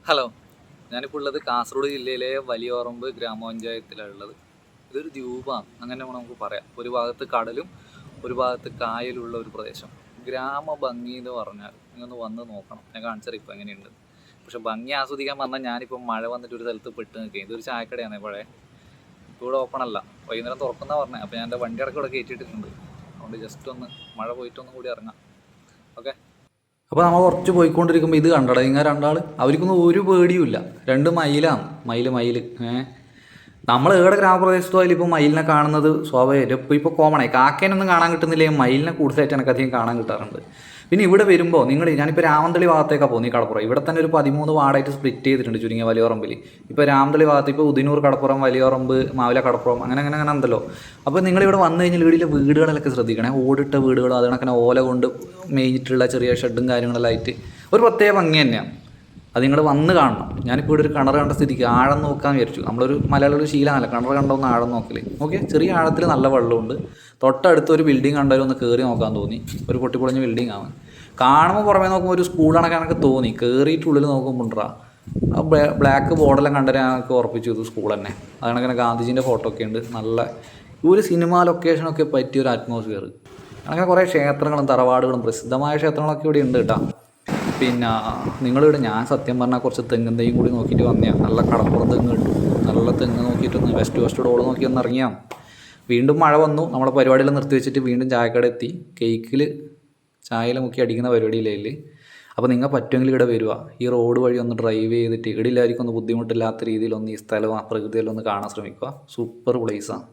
Hello, ഞാനിപ്പോൾ ഉള്ളത് കാസർഗോഡ് ജില്ലയിലെ വലിയോറമ്പ് ഗ്രാമപഞ്ചായത്തിലാണ് ഉള്ളത്. ഇതൊരു ദ്വീപാണ്, അങ്ങനെ നമുക്ക് പറയാം. ഒരു ഭാഗത്ത് കടലും ഒരു ഭാഗത്ത് കായലുള്ള ഒരു പ്രദേശം. ഗ്രാമഭംഗി എന്ന് പറഞ്ഞാൽ നിങ്ങളൊന്ന് വന്ന് നോക്കണം. ഞാൻ കാണിച്ചത് ഇപ്പോൾ എങ്ങനെയുണ്ട്. പക്ഷെ ഭംഗി ആസ്വദിക്കാൻ വന്നാൽ ഞാനിപ്പോൾ മഴ വന്നിട്ട് ഒരു സ്ഥലത്ത് പെട്ട് നിൽക്കുകയും ഇതൊരു ചായക്കടയാണ്. പഴയ ഇവിടെ ഓപ്പൺ അല്ല, വൈകുന്നേരം തുറക്കുന്ന പറഞ്ഞത്. അപ്പോൾ ഞാൻ എൻ്റെ വണ്ടി അടക്കം ഇവിടെ കയറ്റിയിട്ടുണ്ട്. അതുകൊണ്ട് ജസ്റ്റ് ഒന്ന് മഴ പോയിട്ടൊന്നും കൂടി ഇറങ്ങാം. ഓക്കെ. അപ്പോൾ നമ്മൾ കുറച്ച് പോയിക്കൊണ്ടിരിക്കുമ്പോൾ ഇത് കണ്ടട ഇങ്ങനെ രണ്ടാൾ, അവർക്കൊന്നും ഒരു പേടിയുമില്ല. രണ്ട് മയിലാണ്. മയിൽ നമ്മൾ ഏടെ ഗ്രാമപ്രദേശത്തോ അതിൽ ഇപ്പോൾ മയിലിനെ കാണുന്നത് സ്വാഭാവികമായിട്ട് ഇപ്പോൾ കോമണായി. കാക്കേനൊന്നും കാണാൻ കിട്ടുന്നില്ലെങ്കിൽ മയിലിനെ കൂടുതലായിട്ട് എനിക്ക് അധികം കാണാൻ കിട്ടാറുണ്ട്. പിന്നെ ഇവിടെ വരുമ്പോൾ ഞാനിപ്പോൾ രാമന്തളി ഭാഗത്തേക്കാണ് പോകുന്നത്. ഈ കടപ്പുറം ഇവിടെ തന്നെ ഒരു 13 വാർഡായിട്ട് സ്പ്ലിറ്റ് ചെയ്തിട്ടുണ്ട് ചുരുങ്ങിയ വലിയോറമ്പിൽ. ഇപ്പോൾ രാമന്തളി ഭാഗത്ത് ഇപ്പോൾ ഉദിനൂർ കടപ്പുറം, വലിയോറമ്പ്, മാവില കടപ്പുറം, അങ്ങനെ ഉണ്ടല്ലോ. അപ്പോൾ നിങ്ങളിവിടെ വന്നു കഴിഞ്ഞാൽ വീടിലെ വീടുകളിലൊക്കെ ശ്രദ്ധിക്കണേ. ഓടിട്ട വീടുകൾ, അതിനൊക്കെ ഓല കൊണ്ട് മേഞ്ഞിട്ടുള്ള ചെറിയ ഷെഡും കാര്യങ്ങളെല്ലാം ആയിട്ട് ഒരു പ്രത്യേക ഭംഗി തന്നെയാണ്. അത് നിങ്ങൾ വന്ന് കാണണം. ഞാനിപ്പോൾ ഇവിടെ ഒരു കിണർ കണ്ട സ്ഥിതിക്ക് ആഴം നോക്കാൻ വിചാരിച്ചു. നമ്മളൊരു മലയാളിയുടെ ശീലമല്ല കിണർ കണ്ടൊന്ന് ആഴം നോക്കല്. ഓക്കെ, ചെറിയ ആഴത്തിൽ നല്ല വെള്ളമുണ്ട്. തൊട്ടടുത്ത് ഒരു ബിൽഡിംഗ് കണ്ടാലും ഒന്ന് കയറി നോക്കാൻ തോന്നി. ഒരു പൊട്ടിപ്പൊളിഞ്ഞ ബിൽഡിംഗ് ആണ്. കാണുമ്പോൾ പുറമേ നോക്കുമ്പോൾ ഒരു സ്കൂളാണൊക്കെ എനിക്ക് തോന്നി. കയറിയിട്ടുള്ളിൽ നോക്കുമ്പോണ്ടാ ആ ബ്ലാക്ക് ബോർഡെല്ലാം കണ്ടിട്ട് ഞങ്ങൾക്ക് ഉറപ്പിച്ചു ഇത് സ്കൂൾ തന്നെ. അതങ്ങനെ ഗാന്ധിജീൻ്റെ ഫോട്ടോ ഒക്കെ ഉണ്ട്. നല്ല ഒരു സിനിമ ലൊക്കേഷനൊക്കെ പറ്റിയൊരു അറ്റ്മോസ്ഫിയർ. അങ്ങനെ കുറേ ക്ഷേത്രങ്ങളും തറവാടുകളും പ്രസിദ്ധമായ ക്ഷേത്രങ്ങളൊക്കെ ഇവിടെ ഉണ്ട് കേട്ടോ. പിന്നെ നിങ്ങളിവിടെ ഞാൻ സത്യം പറഞ്ഞാൽ കുറച്ച് തെങ്ങും തൈയും കൂടി നോക്കിയിട്ട് വന്നതാണ്. നല്ല കടപ്പുറം തെങ്ങ് കിട്ടും. നല്ല തെങ്ങ് നോക്കിയിട്ടൊന്ന് വെസ്റ്റ് ഡോള് നോക്കി ഒന്ന് ഇറങ്ങിയാണ്. വീണ്ടും മഴ വന്നു. നമ്മളെ പരിപാടിയെല്ലാം നിർത്തി വെച്ചിട്ട് വീണ്ടും ചായക്കട എത്തി. കേക്കിൽ ചായയിൽ മുക്കി അടിക്കുന്ന പരിപാടിയില്ലേ. അപ്പോൾ നിങ്ങൾ പറ്റുമെങ്കിൽ ഇവിടെ വരിക. ഈ റോഡ് വഴി ഒന്ന് ഡ്രൈവ് ചെയ്തിട്ട് ഇവിടെ എല്ലാവർക്കും ഒന്ന് ബുദ്ധിമുട്ടില്ലാത്ത രീതിയിലൊന്ന് ഈ സ്ഥലവും ആ പ്രകൃതിയെല്ലാം ഒന്ന് കാണാൻ ശ്രമിക്കുക. സൂപ്പർ പ്ലേസാണ്.